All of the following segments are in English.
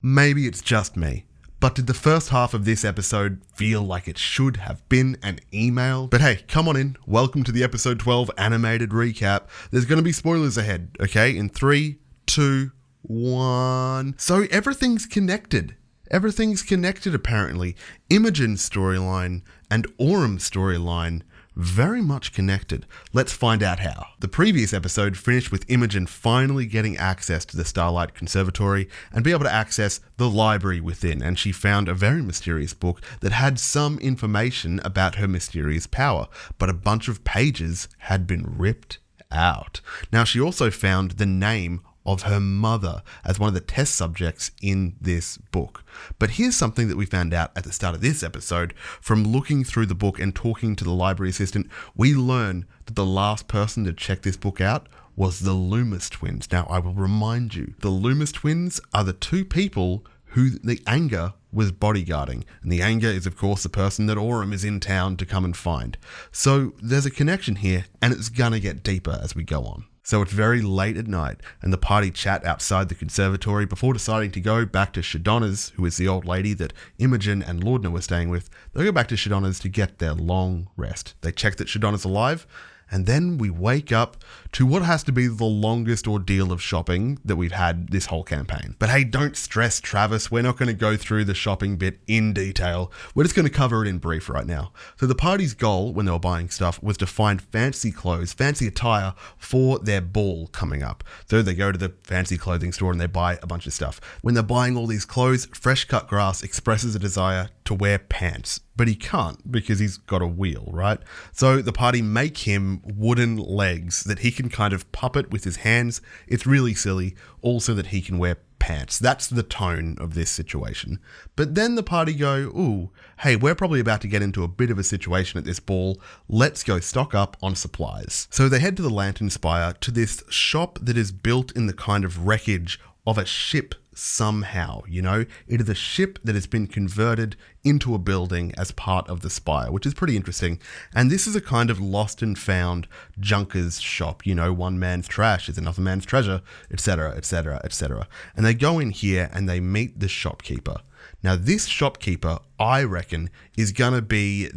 Maybe it's just me, but did the first half of this episode feel like it should have been an email? But hey, come on in. Welcome to the episode 12 animated recap. There's going to be spoilers ahead, okay? In 3, 2, 1. So everything's connected. Everything's connected apparently. Imogen's storyline and Autumn's storyline very much connected. Let's find out how. The previous episode finished with Imogen finally getting access to the Starlight Conservatory and be able to access the library within, and she found a very mysterious book that had some information about her mysterious power, but a bunch of pages had been ripped out. Now, she also found the name of her mother as one of the test subjects in this book. But here's something that we found out at the start of this episode. From looking through the book and talking to the library assistant, we learn that the last person to check this book out was the Loomis twins. Now, I will remind you, the Loomis twins are the two people who the Anger was bodyguarding. And the Anger is, of course, the person that Autumn is in town to come and find. So there's a connection here, and it's gonna get deeper as we go on. So it's very late at night, and the party chat outside the conservatory before deciding to go back to Shadonna's, who is the old lady that Imogen and Lordna were staying with. They go back to Shadonna's to get their long rest. They check that Shadonna's alive, and then we wake up to what has to be the longest ordeal of shopping that we've had this whole campaign. But hey, don't stress, Travis. We're not going to go through the shopping bit in detail. We're just going to cover it in brief right now. So the party's goal when they were buying stuff was to find fancy clothes, fancy attire for their ball coming up. So they go to the fancy clothing store and they buy a bunch of stuff. When they're buying all these clothes, Fresh Cut Grass expresses a desire to wear pants, but he can't because he's got a wheel, right? So the party make him wooden legs that he can kind of puppet with his hands. It's really silly, also that he can wear pants. That's the tone of this situation. But then the party go, ooh, hey, we're probably about to get into a bit of a situation at this ball. Let's go stock up on supplies. So they head to the Lantern Spire, to this shop that is built in the kind of wreckage of a ship somehow, you know? It is a ship that has been converted into a building as part of the spire, which is pretty interesting. And this is a kind of lost and found junker's shop, you know, one man's trash is another man's treasure, etc., etc., etc. And they go in here and they meet the shopkeeper. Now, this shopkeeper, I reckon, is gonna be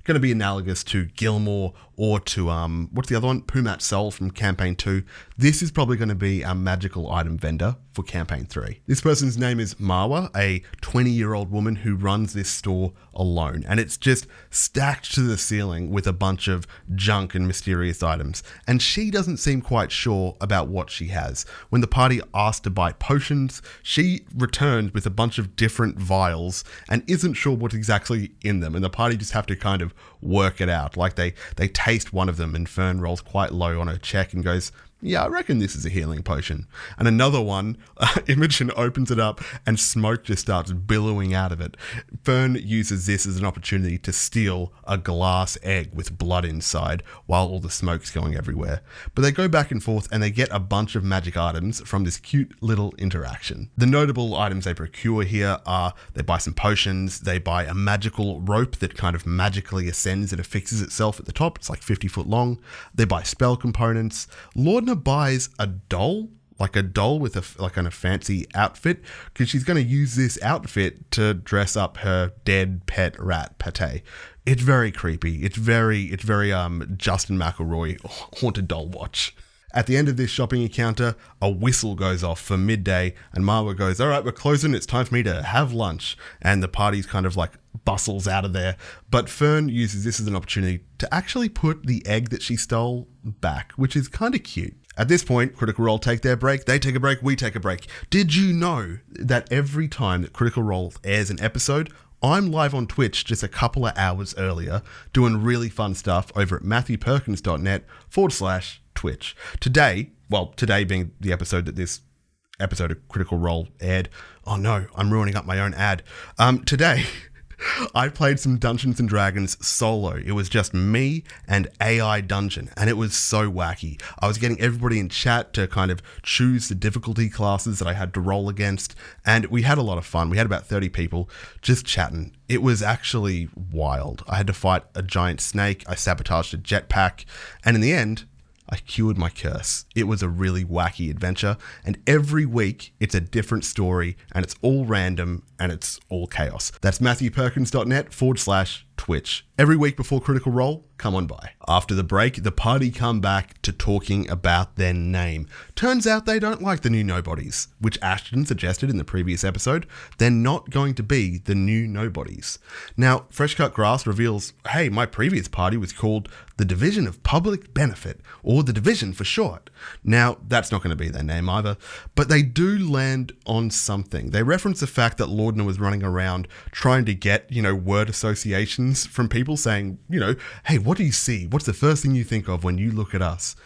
analogous to Gilmore or to what's the other one? Pumat Sol from Campaign 2. This is probably gonna be our magical item vendor for Campaign 3. This person's name is Marwa, a 20-year-old woman who runs this store alone, and it's just stacked to the ceiling with a bunch of junk and mysterious items. And she doesn't seem quite sure about what she has. When the party asked to buy potions, she returned with a bunch of different vials and isn't sure what's exactly in them, and the party just have to kind of work it out. Like they taste one of them and Fern rolls quite low on her check and goes, yeah, I reckon this is a healing potion. And another one, Imogen opens it up and smoke just starts billowing out of it. Fern uses this as an opportunity to steal a glass egg with blood inside while all the smoke's going everywhere. But they go back and forth and they get a bunch of magic items from this cute little interaction. The notable items they procure here are they buy some potions, they buy a magical rope that kind of magically ascends and affixes itself at the top. It's like 50 foot long. They buy spell components. Lordna buys a doll with a fancy outfit because she's going to use this outfit to dress up her dead pet rat Pate. It's very creepy. It's very Justin McElroy haunted doll watch. At the end of this shopping encounter, a whistle goes off for midday and Marwa goes, all right, we're closing. It's time for me to have lunch. And the party's kind of like bustles out of there. But Fern uses this as an opportunity to actually put the egg that she stole back, which is kind of cute. At this point, Critical Role take their break, they take a break, we take a break. Did you know that every time that Critical Role airs an episode, I'm live on Twitch just a couple of hours earlier doing really fun stuff over at matthewperkins.net/Twitch. Today being the episode that this episode of Critical Role aired. Oh no, I'm ruining up my own ad. Today, I played some Dungeons & Dragons solo. It was just me and AI Dungeon, and it was so wacky. I was getting everybody in chat to kind of choose the difficulty classes that I had to roll against, and we had a lot of fun. We had about 30 people just chatting. It was actually wild. I had to fight a giant snake. I sabotaged a jetpack, and in the end, I cured my curse. It was a really wacky adventure, and every week it's a different story, and it's all random, and it's all chaos. That's MatthewPerkins.net/Twitch. Every week before Critical Role, come on by. After the break, the party come back to talking about their name. Turns out they don't like the new nobodies, which Ashton suggested in the previous episode. They're not going to be the new nobodies. Now, Fresh Cut Grass reveals, hey, my previous party was called the Division of Public Benefit, or the Division for short. Now, that's not going to be their name either, but they do land on something. They reference the fact that Laudner was running around trying to get, word associations from people saying, hey, what do you see? What's the first thing you think of when you look at us?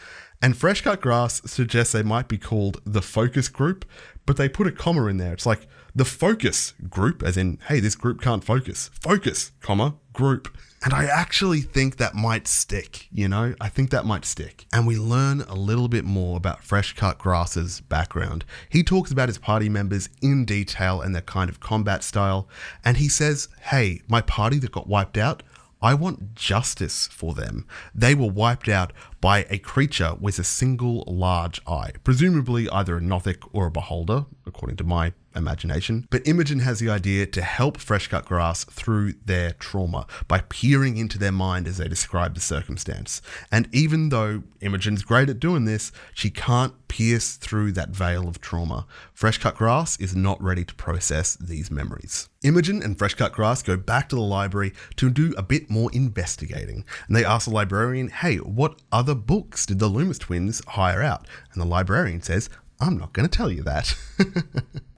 And Fresh Cut Grass suggests they might be called the Focus Group, but they put a comma in there. It's like the Focus Group, as in, hey, this group can't focus. Focus, comma, group. And I actually think that might stick, I think that might stick. And we learn a little bit more about Fresh Cut Grass's background. He talks about his party members in detail and their kind of combat style. And he says, hey, my party that got wiped out, I want justice for them. They were wiped out by a creature with a single large eye, presumably either a Nothic or a Beholder, according to my imagination. But Imogen has the idea to help Fresh Cut Grass through their trauma by peering into their mind as they describe the circumstance. And even though Imogen's great at doing this, she can't pierce through that veil of trauma. Fresh Cut Grass is not ready to process these memories. Imogen and Fresh Cut Grass go back to the library to do a bit more investigating. And they ask the librarian, hey, what other books did the Loomis twins hire out? And the librarian says, I'm not going to tell you that.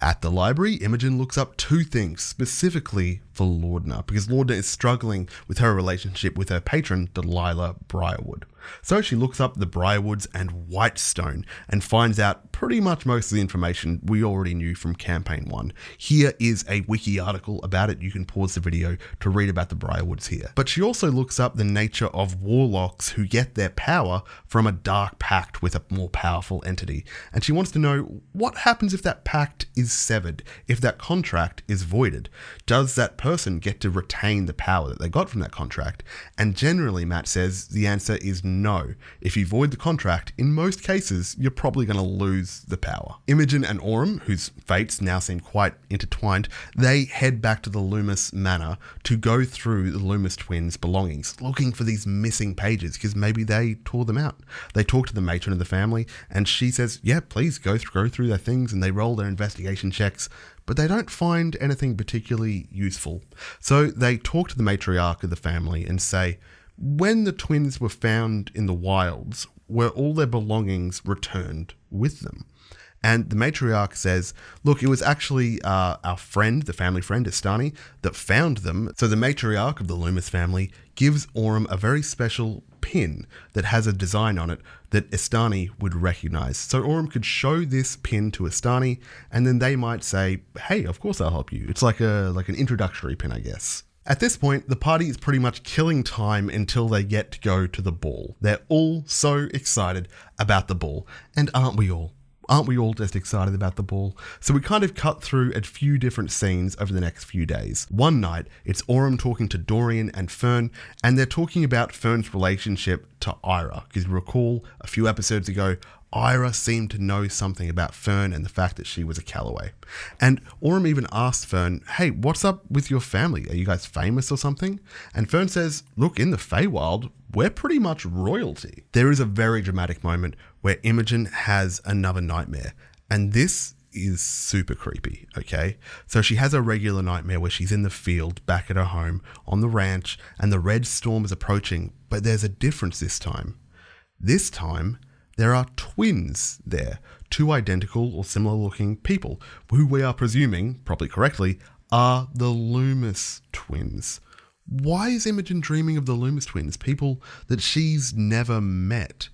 At the library, Imogen looks up two things specifically for Laudner, because Laudner is struggling with her relationship with her patron, Delilah Briarwood. So she looks up the Briarwoods and Whitestone and finds out pretty much most of the information we already knew from Campaign 1. Here is a wiki article about it. You can pause the video to read about the Briarwoods here. But she also looks up the nature of warlocks who get their power from a dark pact with a more powerful entity. And she wants to know what happens if that pact is severed, if that contract is voided. Does that person get to retain the power that they got from that contract? And generally, Matt says the answer is no. If you void the contract, in most cases, you're probably going to lose the power. Imogen and Aurum, whose fates now seem quite intertwined, they head back to the Loomis Manor to go through the Loomis twins' belongings, looking for these missing pages because maybe they tore them out. They talk to the matron of the family and she says, yeah, please go through their things, and they roll their investigation checks, but they don't find anything particularly useful. So they talk to the matriarch of the family and say, when the twins were found in the wilds, were all their belongings returned with them? And the matriarch says, look, it was actually our friend, the family friend, Estani, that found them. So the matriarch of the Loomis family gives Aurum a very special pin that has a design on it that Estani would recognize. So Aurum could show this pin to Estani, and then they might say, hey, of course I'll help you. It's like an introductory pin, I guess. At this point, the party is pretty much killing time until they get to go to the ball. They're all so excited about the ball. And aren't we all? Aren't we all just excited about the ball? So we kind of cut through a few different scenes over the next few days. One night, it's Aurum talking to Dorian and Fern, and they're talking about Fern's relationship to Ira. Because you recall a few episodes ago, Ira seemed to know something about Fern and the fact that she was a Calloway. And Aurum even asked Fern, hey, what's up with your family? Are you guys famous or something? And Fern says, look, in the Feywild, we're pretty much royalty. There is a very dramatic moment where Imogen has another nightmare. And this is super creepy, okay? So she has a regular nightmare where she's in the field back at her home on the ranch and the red storm is approaching, but there's a difference this time. This time, there are twins there, two identical or similar looking people who we are presuming, probably correctly, are the Loomis twins. Why is Imogen dreaming of the Loomis twins, people that she's never met?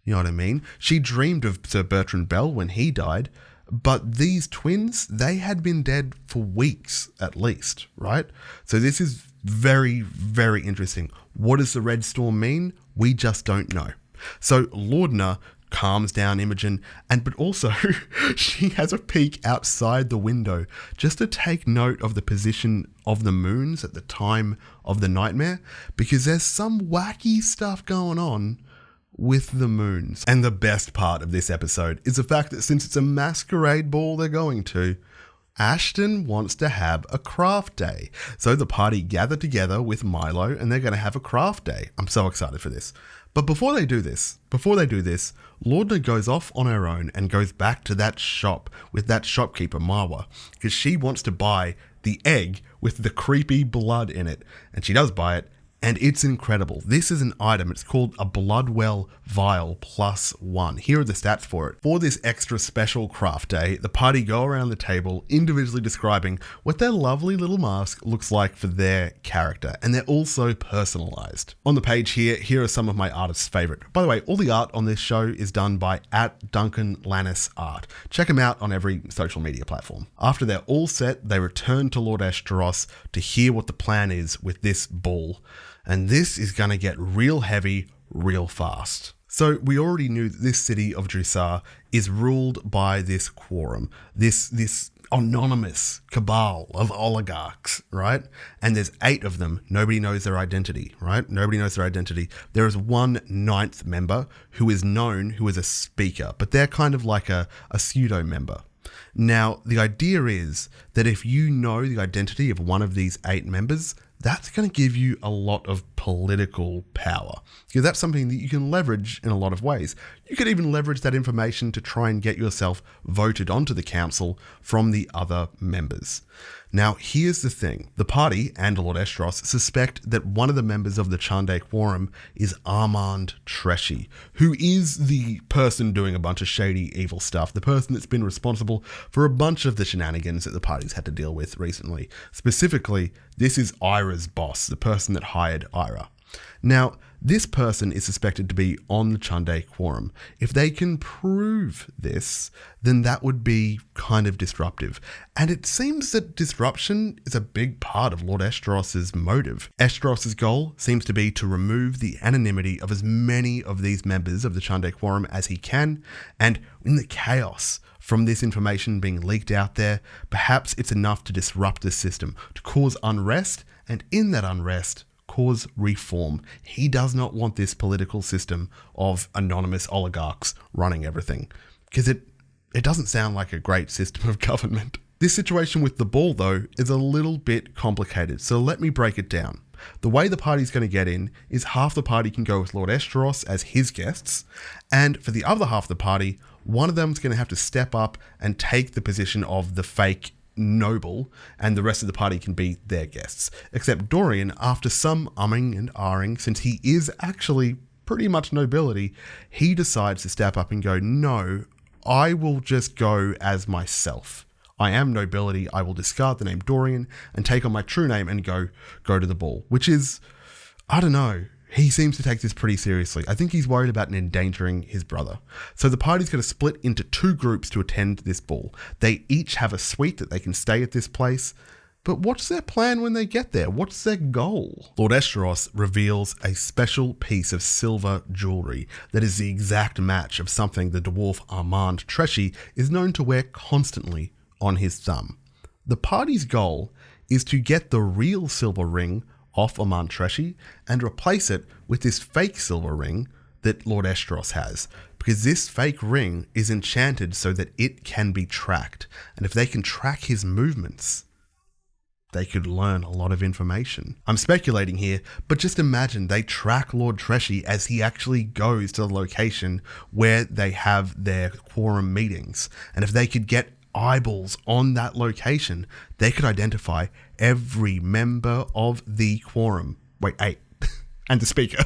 You know what I mean? She dreamed of Sir Bertrand Bell when he died, but these twins, they had been dead for weeks at least, right? So this is very, very interesting. What does the red storm mean? We just don't know. So Laudner calms down Imogen, but also she has a peek outside the window just to take note of the position of the moons at the time of the nightmare, because there's some wacky stuff going on with the moons. And the best part of this episode is the fact that since it's a masquerade ball they're going to, Ashton wants to have a craft day. So the party gather together with Milo and they're going to have a craft day. I'm so excited for this. But before they do this, Lordna goes off on her own and goes back to that shop with that shopkeeper, Marwa, because she wants to buy the egg with the creepy blood in it. And she does buy it, and it's incredible. This is an item. It's called a Bloodwell Vial +1. Here are the stats for it. For this extra special craft day, the party go around the table individually describing what their lovely little mask looks like for their character, and they're also personalized. On the page here are some of my artists' favorite. By the way, all the art on this show is done by @DuncanLannis Art. Check him out on every social media platform. After they're all set, they return to Lord Asteros to hear what the plan is with this ball. And this is going to get real heavy, real fast. So we already knew that this city of Drusar is ruled by this quorum, this anonymous cabal of oligarchs, right? And there's 8 of them. Nobody knows their identity, right? Nobody knows their identity. There is one 9th member who is known, who is a speaker, but they're kind of like a pseudo member. Now, the idea is that if you know the identity of one of these 8 members, that's going to give you a lot of political power, because that's something that you can leverage in a lot of ways. You could even leverage that information to try and get yourself voted onto the council from the other members. Now, here's the thing. The party and Lord Asteros suspect that one of the members of the Chande Quorum is Armand Treshy, who is the person doing a bunch of shady, evil stuff, the person that's been responsible for a bunch of the shenanigans that the party's had to deal with recently. Specifically, this is Ira's boss, the person that hired Ira. Now, this person is suspected to be on the Chande Quorum. If they can prove this, then that would be kind of disruptive. And it seems that disruption is a big part of Lord Asteros's motive. Asteros's goal seems to be to remove the anonymity of as many of these members of the Chande Quorum as he can, and in the chaos from this information being leaked out there, perhaps it's enough to disrupt the system, to cause unrest, and in that unrest, cause reform. He does not want this political system of anonymous oligarchs running everything, because it doesn't sound like a great system of government. This situation with the ball, though, is a little bit complicated, so let me break it down. The way the party's going to get in is half the party can go with Lord Asteros as his guests, and for the other half of the party, one of them's going to have to step up and take the position of the fake noble, and the rest of the party can be their guests. Except Dorian, after some umming and ahhing, since he is actually pretty much nobility, he decides to step up and go, no, I will just go as myself. I am nobility. I will discard the name Dorian and take on my true name and go to the ball, which is, I don't know. He seems to take this pretty seriously. I think he's worried about endangering his brother. So the party's going to split into 2 groups to attend this ball. They each have a suite that they can stay at this place. But what's their plan when they get there? What's their goal? Lord Asteros reveals a special piece of silver jewelry that is the exact match of something the dwarf Armand Treshy is known to wear constantly on his thumb. The party's goal is to get the real silver ring off Armand Treshy and replace it with this fake silver ring that Lord Asteros has, because this fake ring is enchanted so that it can be tracked, and if they can track his movements, they could learn a lot of information. I'm speculating here, but just imagine they track Lord Treshy as he actually goes to the location where they have their quorum meetings, and if they could get eyeballs on that location, they could identify every member of the quorum. Wait, 8. And the speaker,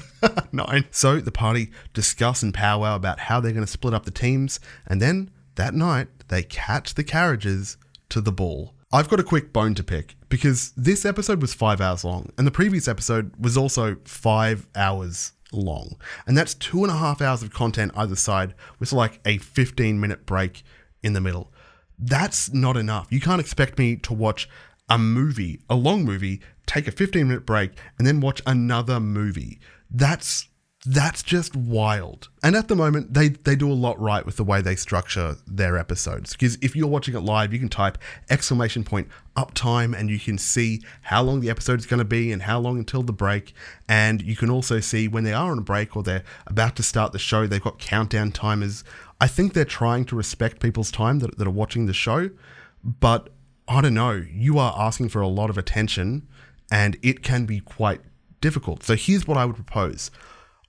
9. So the party discuss and powwow about how they're going to split up the teams, and then that night they catch the carriages to the ball. I've got a quick bone to pick, because this episode was 5 hours long, and the previous episode was also 5 hours long. And that's 2.5 hours of content either side, with like a 15-minute break in the middle. That's not enough. You can't expect me to watch a movie, a long movie, take a 15-minute break, and then watch another movie. That's That's just wild. And at the moment, they do a lot right with the way they structure their episodes. Because if you're watching it live, you can type !uptime and you can see how long the episode is going to be and how long until the break. And you can also see when they are on a break or they're about to start the show, they've got countdown timers. I think they're trying to respect people's time that are watching the show. But I don't know, you are asking for a lot of attention and it can be quite difficult. So here's what I would propose.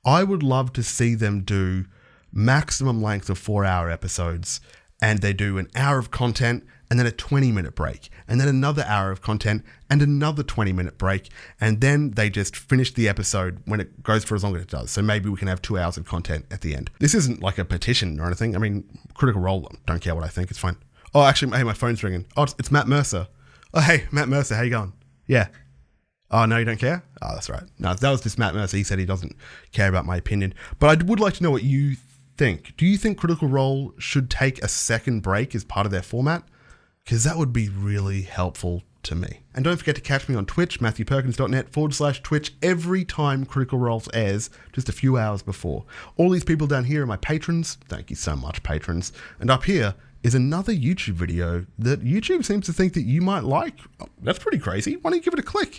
I would love to see them do maximum length of 4-hour episodes, and they do an hour of content and then a 20-minute break, and then another hour of content and another 20-minute break, and then they just finish the episode when it goes for as long as it does. So maybe we can have 2 hours of content at the end. This isn't like a petition or anything. I mean, Critical Role, don't care what I think, it's fine. Oh, actually, hey, my phone's ringing. Oh, it's Matt Mercer. Oh, hey, Matt Mercer, how you going? Yeah. Oh, no, you don't care? Oh, that's right. No, that was just Matt Mercer. He said he doesn't care about my opinion. But I would like to know what you think. Do you think Critical Role should take a second break as part of their format? Because that would be really helpful to me. And don't forget to catch me on Twitch, matthewperkins.net/Twitch, every time Critical Roles airs, just a few hours before. All these people down here are my patrons. Thank you so much, patrons. And up here is another YouTube video that YouTube seems to think that you might like. Oh, that's pretty crazy. Why don't you give it a click?